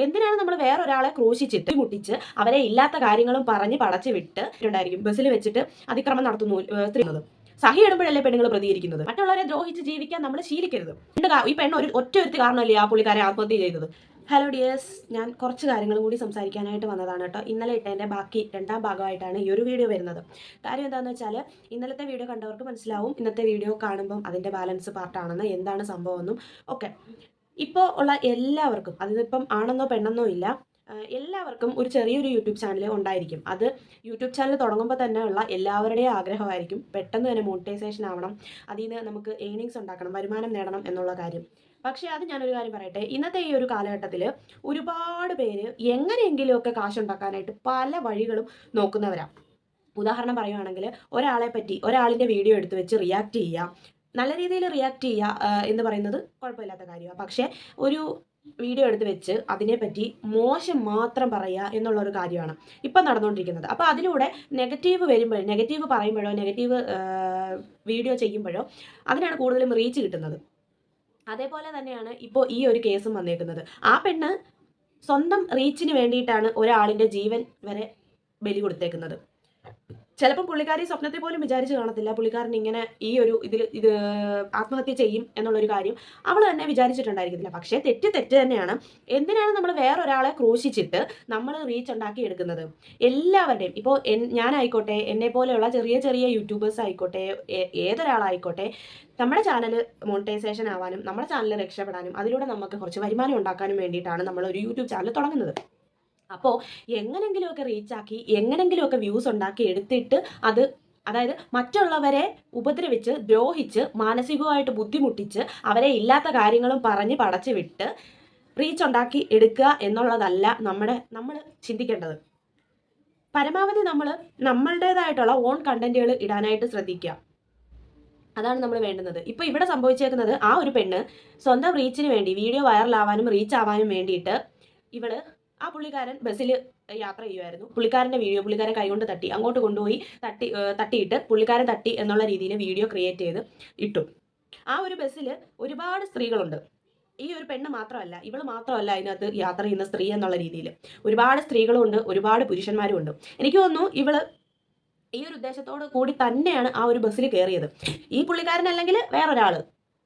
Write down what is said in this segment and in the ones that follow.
എന്തിനാണ് നമ്മൾ വേറൊരാളെ ക്രൂശിച്ചിട്ട് മുട്ടിച്ച് അവരെ ഇല്ലാത്ത കാര്യങ്ങളും പറഞ്ഞ് പടച്ചു വിട്ട് ഉണ്ടായിരിക്കും ബസ്സിൽ വെച്ചിട്ട് അതിക്രമം നടത്തുന്നു സ്ത്രീ. സഹി ഇടുമ്പോഴല്ലേ പെണ്ണുങ്ങൾ പ്രതികരിക്കുന്നത്. മറ്റുള്ളവരെ ദ്രോഹിച്ച് ജീവിക്കാൻ നമ്മൾ ശീലിക്കരുത്. ഈ പെണ്ണ് ഒറ്റ കാരണമല്ലേ ആ പുള്ളിക്കാരെ ആത്മഹത്യ ചെയ്തത്. ഹലോ ഡിയേഴ്സ്, ഞാൻ കുറച്ച് കാര്യങ്ങളും കൂടി സംസാരിക്കാനായിട്ട് വന്നതാണ് കേട്ടോ. ഇന്നലെ ഇട്ടതിൻ്റെ ബാക്കി രണ്ടാം ഭാഗമായിട്ടാണ് ഈ ഒരു വീഡിയോ വരുന്നത്. കാര്യം എന്താണെന്ന് വെച്ചാൽ ഇന്നലത്തെ വീഡിയോ കണ്ടവർക്ക് മനസ്സിലാവും ഇന്നത്തെ വീഡിയോ കാണുമ്പം അതിൻ്റെ ബാലൻസ് പാർട്ടാണെന്ന്, എന്താണ് സംഭവമെന്നും ഒക്കെ. ഇപ്പോൾ ഉള്ള എല്ലാവർക്കും, അതിനിപ്പം ആണെന്നോ പെണ്ണെന്നോ ഇല്ല, എല്ലാവർക്കും ഒരു ചെറിയൊരു യൂട്യൂബ് ചാനൽ ഉണ്ടായിരിക്കും. അത് യൂട്യൂബ് ചാനൽ തുടങ്ങുമ്പോൾ തന്നെ ഉള്ള എല്ലാവരുടെയും ആഗ്രഹമായിരിക്കും പെട്ടെന്ന് തന്നെ മോണിറ്റൈസേഷൻ ആവണം, അതിൽ നിന്ന് നമുക്ക് ഏണിങ്സ് ഉണ്ടാക്കണം, വരുമാനം നേടണം എന്നുള്ള കാര്യം. പക്ഷേ അത് ഞാനൊരു കാര്യം പറയട്ടെ, ഇന്നത്തെ ഈ ഒരു കാലഘട്ടത്തിൽ ഒരുപാട് പേര് എങ്ങനെയെങ്കിലുമൊക്കെ കാശുണ്ടാക്കാനായിട്ട് പല വഴികളും നോക്കുന്നവരാണ്. ഉദാഹരണം പറയുകയാണെങ്കിൽ ഒരാളിൻ്റെ വീഡിയോ എടുത്ത് വെച്ച് റിയാക്ട് ചെയ്യുക, നല്ല രീതിയിൽ റിയാക്ട് ചെയ്യുക എന്ന് പറയുന്നത് കുഴപ്പമില്ലാത്ത കാര്യമാണ്. പക്ഷേ ഒരു വീഡിയോ എടുത്ത് വെച്ച് അതിനെപ്പറ്റി മോശം മാത്രം പറയുക എന്നുള്ളൊരു കാര്യമാണ് ഇപ്പം നടന്നുകൊണ്ടിരിക്കുന്നത്. അപ്പോൾ അതിലൂടെ നെഗറ്റീവ് വരുമ്പോഴോ, നെഗറ്റീവ് പറയുമ്പോഴോ, നെഗറ്റീവ് വീഡിയോ ചെയ്യുമ്പോഴോ അതിനാണ് കൂടുതലും റീച്ച് കിട്ടുന്നത്. അതേപോലെ തന്നെയാണ് ഇപ്പോൾ ഈ ഒരു കേസും വന്നേക്കുന്നത്. ആ പെണ്ണ് സ്വന്തം റീച്ചിന് വേണ്ടിയിട്ടാണ് ഒരാളിൻ്റെ ജീവൻ വരെ ബലി കൊടുത്തേക്കുന്നത്. ചിലപ്പോൾ പുള്ളിക്കാരി സ്വപ്നത്തിൽ പോലും വിചാരിച്ച് കാണത്തില്ല പുള്ളിക്കാരൻ ഇങ്ങനെ ഇത് ആത്മഹത്യ ചെയ്യും എന്നുള്ളൊരു കാര്യം അവൾ തന്നെ വിചാരിച്ചിട്ടുണ്ടായിരിക്കത്തില്ല. പക്ഷേ തെറ്റ് തന്നെയാണ്. എന്തിനാണ് നമ്മൾ വേറൊരാളെ ക്രൂശിച്ചിട്ട് നമ്മൾ റീച്ച് ഉണ്ടാക്കി എടുക്കുന്നത്? എല്ലാവരുടെയും, ഇപ്പോൾ ഞാനായിക്കോട്ടെ, എന്നെ പോലെയുള്ള ചെറിയ ചെറിയ യൂട്യൂബേഴ്സ് ആയിക്കോട്ടെ, ഏതൊരാളായിക്കോട്ടെ, നമ്മുടെ ചാനൽ മോണിറ്റൈസേഷൻ ആവാനും നമ്മുടെ ചാനൽ രക്ഷപ്പെടാനും അതിലൂടെ നമുക്ക് കുറച്ച് വരുമാനം ഉണ്ടാക്കാനും വേണ്ടിയിട്ടാണ് നമ്മൾ ഒരു യൂട്യൂബ് ചാനൽ തുടങ്ങുന്നത്. അപ്പോൾ എങ്ങനെങ്കിലുമൊക്കെ റീച്ചാക്കി എങ്ങനെങ്കിലുമൊക്കെ വ്യൂസ് ഉണ്ടാക്കി എടുത്തിട്ട് അതായത് മറ്റുള്ളവരെ ഉപദ്രവിച്ച് ദ്രോഹിച്ച് മാനസികമായിട്ട് ബുദ്ധിമുട്ടിച്ച് അവരെ ഇല്ലാത്ത കാര്യങ്ങളും പറഞ്ഞ് പടച്ചു വിട്ട് റീച്ച് ഉണ്ടാക്കി എടുക്കുക എന്നുള്ളതല്ല നമ്മൾ ചിന്തിക്കേണ്ടത്. പരമാവധി നമ്മൾ നമ്മളുടേതായിട്ടുള്ള ഓൺ കണ്ടന്റുകൾ ഇടാനായിട്ട് ശ്രദ്ധിക്കുക. അതാണ് നമ്മൾ വേണ്ടുന്നത്. ഇപ്പോൾ ഇവിടെ സംഭവിച്ചേക്കുന്നത്, ആ ഒരു പെണ്ണ് സ്വന്തം റീച്ചിന് വേണ്ടി, വീഡിയോ വൈറലാവാനും റീച്ച് ആവാനും വേണ്ടിയിട്ട് ആ പുള്ളിക്കാരൻ ബസ്സിൽ യാത്ര ചെയ്യുമായിരുന്നു. പുള്ളിക്കാരൻ്റെ വീഡിയോ പുള്ളിക്കാരൻ കൈകൊണ്ട് തട്ടി അങ്ങോട്ട് കൊണ്ടുപോയി തട്ടിയിട്ട് പുള്ളിക്കാരൻ തട്ടി എന്നുള്ള രീതിയിൽ വീഡിയോ ക്രിയേറ്റ് ചെയ്ത് ഇട്ടു. ആ ഒരു ബസ്സിൽ ഒരുപാട് സ്ത്രീകളുണ്ട്. ഈ ഒരു പെണ്ണ് മാത്രമല്ല, ഇവൾ മാത്രമല്ല അതിനകത്ത് യാത്ര ചെയ്യുന്ന സ്ത്രീ എന്നുള്ള രീതിയിൽ ഒരുപാട് സ്ത്രീകളും ഉണ്ട്, ഒരുപാട് പുരുഷന്മാരും ഉണ്ട്. എനിക്ക് തോന്നുന്നു ഈ ഒരു ഉദ്ദേശത്തോട് കൂടി തന്നെയാണ് ആ ഒരു ബസ്സിൽ കയറിയത്. ഈ പുള്ളിക്കാരൻ അല്ലെങ്കിൽ വേറൊരാൾ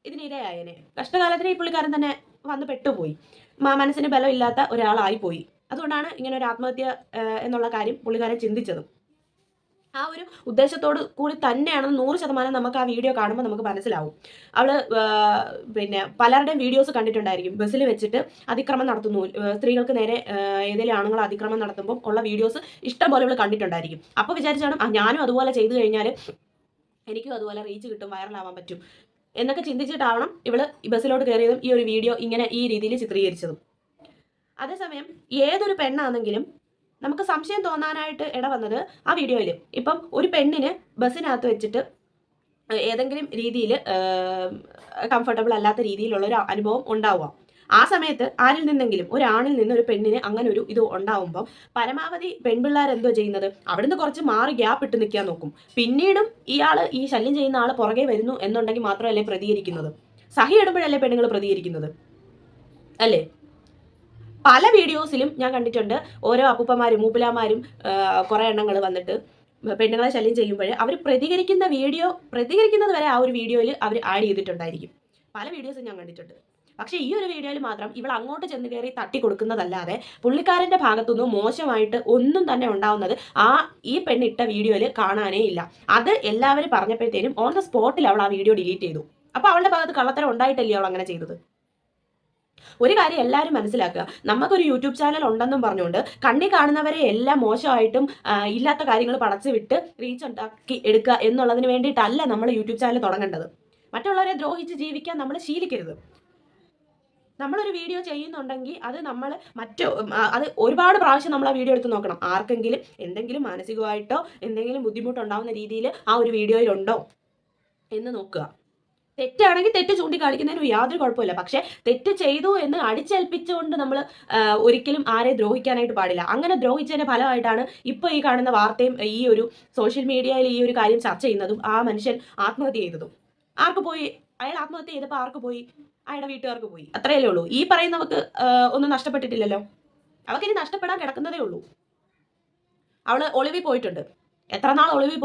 ഇതിനിരയായനെ. കഷ്ടകാലത്തിന് ഈ പുള്ളിക്കാരൻ തന്നെ വന്ന് പെട്ടുപോയി, മനസ്സിന് ബലമില്ലാത്ത ഒരാളായിപ്പോയി. അതുകൊണ്ടാണ് ഇങ്ങനെ ഒരു ആത്മഹത്യ എന്നുള്ള കാര്യം പുള്ളിക്കാരൻ ചിന്തിച്ചതും. ആ ഒരു ഉദ്ദേശത്തോട് കൂടി തന്നെയാണെന്ന് 100% നമുക്ക് ആ വീഡിയോ കാണുമ്പോൾ നമുക്ക് മനസ്സിലാവും. അവൾ പലരുടെയും വീഡിയോസ് കണ്ടിട്ടുണ്ടായിരിക്കും. ബസ്സിൽ വെച്ചിട്ട് അതിക്രമം നടത്തുന്നു, സ്ത്രീകൾക്ക് നേരെ ഏതെങ്കിലും ആണുങ്ങൾ അതിക്രമം നടത്തുമ്പോൾ ഉള്ള വീഡിയോസ് ഇഷ്ടം പോലെ ഇവൾ കണ്ടിട്ടുണ്ടായിരിക്കും. അപ്പോൾ വിചാരിച്ചാണ് ഞാനും അതുപോലെ ചെയ്തു കഴിഞ്ഞാൽ എനിക്കും അതുപോലെ റീച്ച് കിട്ടും, വൈറലാവാൻ പറ്റും എന്നൊക്കെ ചിന്തിച്ചിട്ടാവണം ഇവൾ ബസ്സിലോട്ട് കയറിയതും ഈ ഒരു വീഡിയോ ഇങ്ങനെ ഈ രീതിയിൽ ചിത്രീകരിച്ചതും. അതേസമയം ഏതൊരു പെണ്ണാണെങ്കിലും നമുക്ക് സംശയം തോന്നാനായിട്ട് ഇടവന്നത് ആ വീഡിയോയിൽ, ഇപ്പം ഒരു പെണ്ണിന് ബസ്സിനകത്ത് വെച്ചിട്ട് ഏതെങ്കിലും രീതിയിൽ കംഫർട്ടബിൾ അല്ലാത്ത രീതിയിലുള്ള ഒരു അനുഭവം ഉണ്ടാവുക. ആ സമയത്ത് ആരിൽ നിന്നെങ്കിലും, ഒരാണിൽ നിന്ന് ഒരു പെണ്ണിന് അങ്ങനെ ഒരു ഇത് ഉണ്ടാവുമ്പം പരമാവധി പെൺപിള്ളേർ എന്തോ ചെയ്യുന്നത്, അവിടുന്ന് കുറച്ച് മാറി ഗ്യാപ്പ് ഇട്ട് നിൽക്കാൻ നോക്കും. പിന്നീടും ഈ ശല്യം ചെയ്യുന്ന ആൾ പുറകെ വരുന്നു എന്നുണ്ടെങ്കിൽ മാത്രമല്ലേ പ്രതികരിക്കുന്നത്. സഹി ഇടുമ്പോഴല്ലേ പെണ്ണുങ്ങൾ പ്രതികരിക്കുന്നത് അല്ലേ? പല വീഡിയോസിലും ഞാൻ കണ്ടിട്ടുണ്ട്, ഓരോ അപ്പൂപ്പന്മാരും മൂപ്പിലാമാരും കുറേ എണ്ണങ്ങൾ വന്നിട്ട് പെണ്ണുങ്ങളെ ശല്യം ചെയ്യുമ്പോൾ അവർ പ്രതികരിക്കുന്നത് വരെ ആ ഒരു വീഡിയോയിൽ അവർ ആഡ് ചെയ്തിട്ടുണ്ടായിരിക്കും. പല വീഡിയോസും ഞാൻ കണ്ടിട്ടുണ്ട്. പക്ഷേ ഈ ഒരു വീഡിയോയിൽ മാത്രം ഇവൾ അങ്ങോട്ട് ചെന്ന് കയറി തട്ടി കൊടുക്കുന്നതല്ലാതെ പുള്ളിക്കാരൻ്റെ ഭാഗത്തുനിന്ന് മോശമായിട്ട് ഒന്നും തന്നെ ഉണ്ടാവുന്നത് ഈ പെണ്ണിട്ട വീഡിയോയിൽ കാണാനേ ഇല്ല. അത് എല്ലാവരും പറഞ്ഞപ്പോഴത്തേനും ഓൺ ദ സ്പോട്ടിൽ അവൾ ആ വീഡിയോ ഡിലീറ്റ് ചെയ്തു. അപ്പോൾ അവളുടെ ഭാഗത്ത് കള്ളത്തരം ഉണ്ടായിട്ടല്ലേ അവൾ അങ്ങനെ ചെയ്തത്? ഒരു കാര്യം എല്ലാവരും മനസ്സിലാക്കുക, നമുക്കൊരു യൂട്യൂബ് ചാനൽ ഉണ്ടെന്നും പറഞ്ഞുകൊണ്ട് കണ്ണി കാണുന്നവരെ എല്ലാം മോശമായിട്ടും ഇല്ലാത്ത കാര്യങ്ങൾ പടച്ചു വിട്ട് റീച്ച് ഉണ്ടാക്കി എടുക്കുക എന്നുള്ളതിന് വേണ്ടിയിട്ടല്ല നമ്മൾ യൂട്യൂബ് ചാനൽ തുടങ്ങേണ്ടത്. മറ്റുള്ളവരെ ദ്രോഹിച്ച് ജീവിക്കാൻ നമ്മൾ ശീലിക്കരുത്. നമ്മളൊരു വീഡിയോ ചെയ്യുന്നുണ്ടെങ്കിൽ അത് ഒരുപാട് പ്രാവശ്യം നമ്മൾ ആ വീഡിയോ എടുത്ത് നോക്കണം. ആർക്കെങ്കിലും എന്തെങ്കിലും മാനസികമായിട്ടോ എന്തെങ്കിലും ബുദ്ധിമുട്ടുണ്ടാവുന്ന രീതിയിൽ ആ ഒരു വീഡിയോയിലുണ്ടോ എന്ന് നോക്കുക. തെറ്റാണെങ്കിൽ തെറ്റ് ചൂണ്ടിക്കാണിക്കുന്നതിന് യാതൊരു കുഴപ്പമില്ല. പക്ഷേ തെറ്റ് ചെയ്തു എന്ന് അടിച്ചേൽപ്പിച്ചുകൊണ്ട് നമ്മൾ ഒരിക്കലും ആരെ ദ്രോഹിക്കാനായിട്ട് പാടില്ല. അങ്ങനെ ദ്രോഹിച്ചതിന്റെ ഫലമായിട്ടാണ് ഇപ്പോൾ ഈ കാണുന്ന വാർത്തയും ഈ ഒരു സോഷ്യൽ മീഡിയയിൽ ഈ ഒരു കാര്യം ചർച്ച ചെയ്യുന്നതും ആ മനുഷ്യൻ ആത്മഹത്യ ചെയ്തതും. അയാൾ ആത്മഹത്യ ചെയ്തപ്പോൾ ആർക്ക് പോയി? അയാളുടെ വീട്ടുകാർക്ക് പോയി. അത്രയല്ലേ ഉള്ളൂ. ഈ പറയുന്നവർക്ക് ഒന്നും നഷ്ടപ്പെട്ടിട്ടില്ലല്ലോ. അവൾക്ക് ഇനി നഷ്ടപ്പെടാൻ കിടക്കുന്നതേ ഉള്ളൂ. അവള് ഒളിവിൽ പോയിട്ടുണ്ട്. എത്ര നാൾ ഒളിവിൽ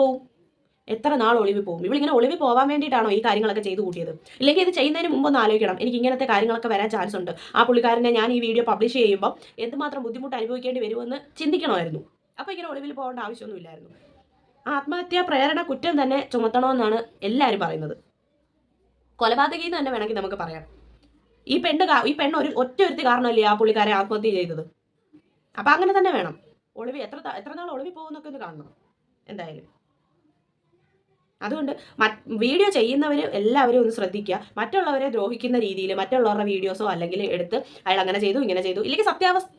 പോവും? ഇവളിങ്ങനെ ഒളിവിൽ പോകാൻ വേണ്ടിയിട്ടാണോ ഈ കാര്യങ്ങളൊക്കെ ചെയ്തു കൂട്ടിയത്? ഇല്ലെങ്കിൽ ഇത് ചെയ്യുന്നതിന് മുമ്പ് ഒന്ന് ആലോചിക്കണം. എനിക്ക് ഇങ്ങനത്തെ കാര്യങ്ങളൊക്കെ വരാൻ ചാൻസ് ഉണ്ട്. ആ പുള്ളിക്കാരനെ ഞാൻ ഈ വീഡിയോ പബ്ലിഷ് ചെയ്യുമ്പോൾ എന്തുമാത്രം ബുദ്ധിമുട്ട് അനുഭവിക്കേണ്ടി വരുമെന്ന് ചിന്തിക്കണമായിരുന്നു. അപ്പോൾ ഇങ്ങനെ ഒളിവിൽ പോകേണ്ട ആവശ്യമൊന്നുമില്ലായിരുന്നു. ആത്മഹത്യാ പ്രേരണ കുറ്റം തന്നെ ചുമത്തണമെന്നാണ് എല്ലാവരും പറയുന്നത്. കൊലപാതകി എന്ന് തന്നെ വേണമെങ്കിൽ നമുക്ക് പറയാം. ഈ പെണ്ണ് ഒറ്റ ഒരുത്തി കാരണമല്ലേ ആ പുള്ളിക്കാരെ ആത്മഹത്യ ചെയ്തത്. അപ്പം അങ്ങനെ തന്നെ വേണം. എത്ര നാൾ ഒളിവിൽ പോകുന്നൊക്കെ ഒന്ന് കാണണം എന്തായാലും. അതുകൊണ്ട് വീഡിയോ ചെയ്യുന്നവർ എല്ലാവരും ഒന്ന് ശ്രദ്ധിക്കുക. മറ്റുള്ളവരെ ദ്രോഹിക്കുന്ന രീതിയിൽ മറ്റുള്ളവരുടെ വീഡിയോസോ അല്ലെങ്കിൽ എടുത്ത് അയാൾ അങ്ങനെ ചെയ്തു ഇങ്ങനെ ചെയ്തു, ഇല്ലെങ്കിൽ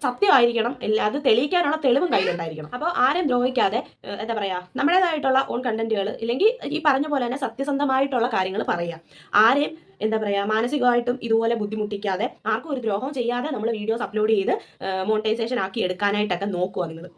സത്യമായിരിക്കണം, അത് തെളിയിക്കാനുള്ള തെളിവും കയ്യിലുണ്ടായിരിക്കണം. അപ്പോൾ ആരും ദ്രോഹിക്കാതെ എന്താ പറയുക, നമ്മുടേതായിട്ടുള്ള ഓൺ കണ്ടന്റുകൾ ഇല്ലെങ്കിൽ ഈ പറഞ്ഞ പോലെ തന്നെ സത്യസന്ധമായിട്ടുള്ള കാര്യങ്ങൾ പറയുക. ആരെയും എന്താ പറയുക മാനസികമായിട്ടും ഇതുപോലെ ബുദ്ധിമുട്ടിക്കാതെ ആർക്കും ഒരു ദ്രോഹം ചെയ്യാതെ നമ്മൾ വീഡിയോസ് അപ്ലോഡ് ചെയ്ത് മോണിറ്റൈസേഷൻ ആക്കി എടുക്കാനായിട്ടൊക്കെ നോക്കുക നിങ്ങൾ.